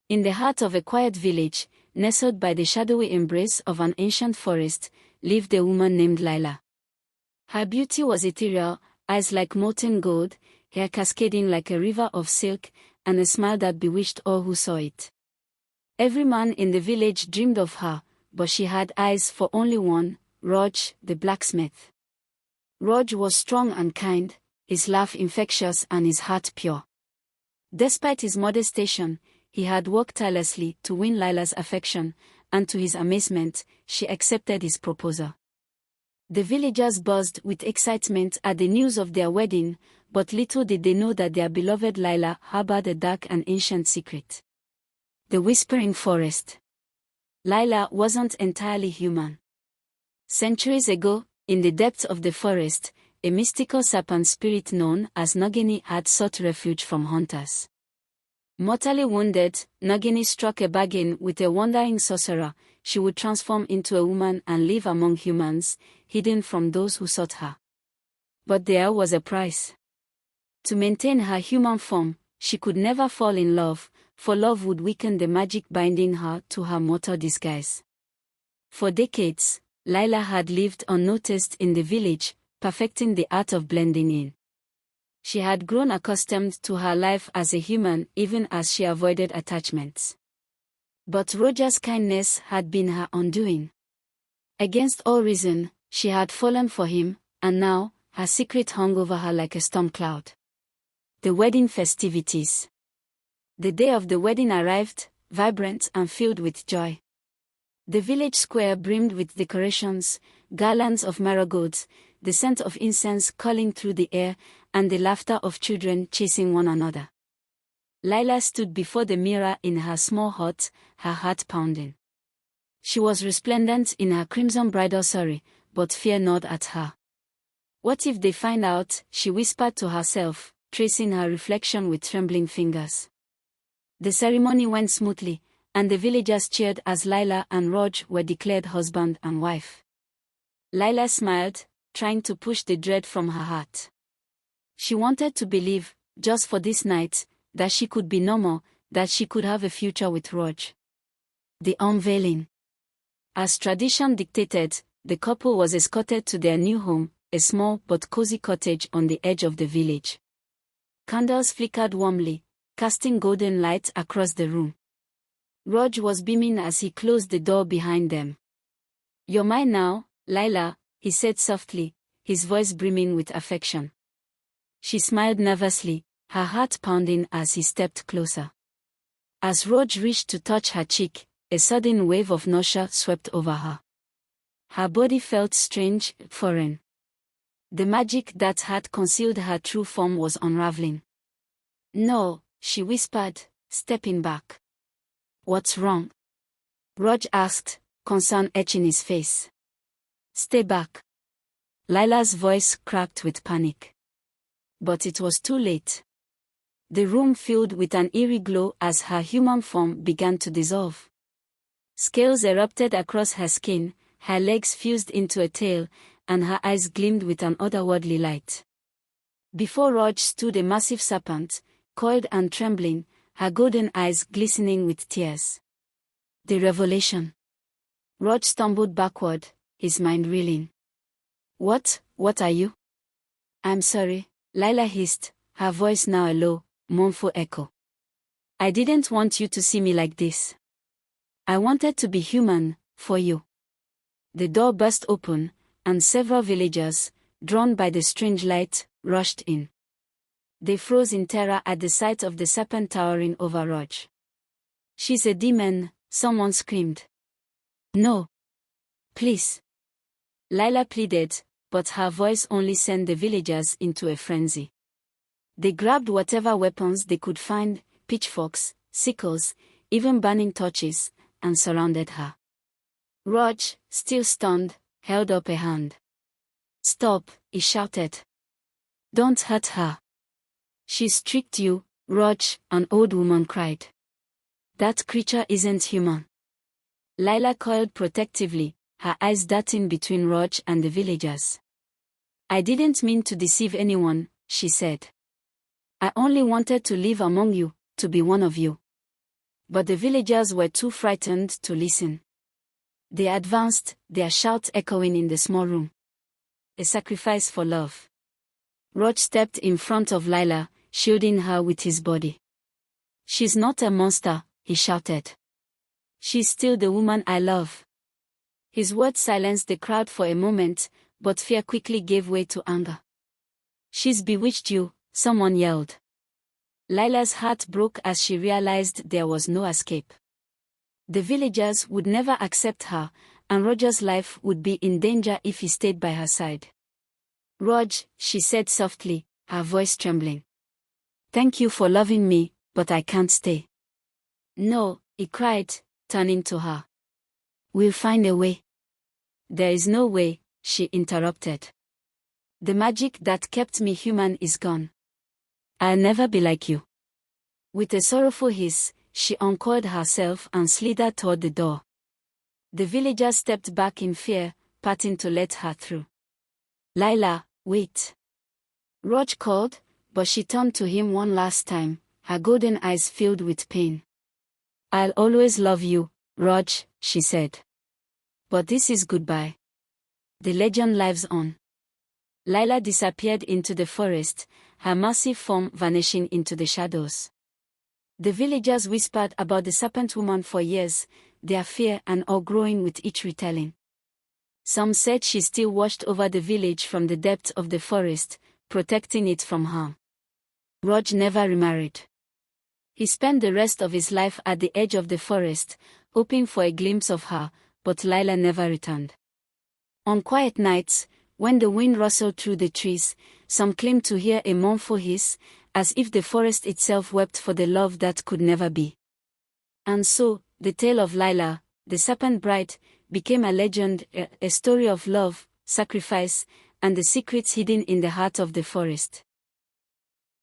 In the heart of a quiet village, nestled by the shadowy embrace of an ancient forest, lived a woman named Lila. Her beauty was ethereal, eyes like molten gold, hair cascading like a river of silk, and a smile that bewitched all who saw it. Every man in the village dreamed of her, but she had eyes for only one, Roj, the blacksmith. Roj was strong and kind, his laugh infectious and his heart pure. Despite his modest station, he had worked tirelessly to win Lila's affection, and to his amazement, she accepted his proposal. The villagers buzzed with excitement at the news of their wedding, but little did they know that their beloved Lila harbored a dark and ancient secret. The Whispering Forest. Lila wasn't entirely human. Centuries ago, in the depths of the forest, a mystical serpent spirit known as Nagini had sought refuge from hunters. Mortally wounded, Nagini struck a bargain with a wandering sorcerer. She would transform into a woman and live among humans, hidden from those who sought her. But there was a price. To maintain her human form, she could never fall in love, for love would weaken the magic binding her to her mortal disguise. For decades, Lila had lived unnoticed in the village, perfecting the art of blending in. She had grown accustomed to her life as a human even as she avoided attachments. But Roger's kindness had been her undoing. Against all reason, she had fallen for him, and now, her secret hung over her like a storm cloud. The wedding festivities. The day of the wedding arrived, vibrant and filled with joy. The village square brimmed with decorations, garlands of marigolds, the scent of incense curling through the air, and the laughter of children chasing one another. Lila stood before the mirror in her small hut, her heart pounding. She was resplendent in her crimson bridal sari, but fear gnawed at her. What if they find out, she whispered to herself, tracing her reflection with trembling fingers. The ceremony went smoothly, and the villagers cheered as Lila and Roj were declared husband and wife. Lila smiled, trying to push the dread from her heart. She wanted to believe, just for this night, that she could be normal, that she could have a future with Roj. The unveiling. As tradition dictated, the couple was escorted to their new home, a small but cozy cottage on the edge of the village. Candles flickered warmly, casting golden light across the room. Roj was beaming as he closed the door behind them. "You're mine now, Lila," he said softly, his voice brimming with affection. She smiled nervously, her heart pounding as he stepped closer. As Roj reached to touch her cheek, a sudden wave of nausea swept over her. Her body felt strange, foreign. The magic that had concealed her true form was unraveling. "No," she whispered, stepping back. "What's wrong?" Roj asked, concern etching his face. "Stay back." Lila's voice cracked with panic. But it was too late. The room filled with an eerie glow as her human form began to dissolve. Scales erupted across her skin, her legs fused into a tail, and her eyes gleamed with an otherworldly light. Before Roj stood a massive serpent, coiled and trembling, her golden eyes glistening with tears. The revelation. Roj stumbled backward, his mind reeling. What are you?" "I'm sorry," Lila hissed, her voice now a low, mournful echo. "I didn't want you to see me like this. I wanted to be human, for you." The door burst open, and several villagers, drawn by the strange light, rushed in. They froze in terror at the sight of the serpent towering over Roj. "She's a demon," someone screamed. "No. Please." Lila pleaded, but her voice only sent the villagers into a frenzy. They grabbed whatever weapons they could find, pitchforks, sickles, even burning torches, and surrounded her. Roj, still stunned, held up a hand. "Stop," he shouted. "Don't hurt her." "She's tricked you, Roj," an old woman cried. "That creature isn't human." Lila coiled protectively, her eyes darting between Roj and the villagers. "I didn't mean to deceive anyone," she said. "I only wanted to live among you, to be one of you." But the villagers were too frightened to listen. They advanced, their shouts echoing in the small room. A sacrifice for love. Rog stepped in front of Lila, shielding her with his body. "She's not a monster," he shouted. "She's still the woman I love." His words silenced the crowd for a moment, but fear quickly gave way to anger. "She's bewitched you," someone yelled. Lila's heart broke as she realized there was no escape. The villagers would never accept her, and Roger's life would be in danger if he stayed by her side. "Rog," she said softly, her voice trembling. "Thank you for loving me, but I can't stay." "No," he cried, turning to her. "We'll find a way." "There is no way," she interrupted. "The magic that kept me human is gone. I'll never be like you." With a sorrowful hiss, she uncoiled herself and slithered toward the door. The villagers stepped back in fear, parting to let her through. "Lila, wait." Rog called, but she turned to him one last time, her golden eyes filled with pain. "I'll always love you, Rog," she said. "But this is goodbye. The legend lives on." Lila disappeared into the forest, her massive form vanishing into the shadows. The villagers whispered about the serpent woman for years, their fear and awe growing with each retelling. Some said she still watched over the village from the depths of the forest, protecting it from harm. Rog never remarried. He spent the rest of his life at the edge of the forest, hoping for a glimpse of her, but Lila never returned. On quiet nights, when the wind rustled through the trees, some claimed to hear a mournful hiss, as if the forest itself wept for the love that could never be. And so, the tale of Lila, the serpent bride, became a legend, a story of love, sacrifice, and the secrets hidden in the heart of the forest.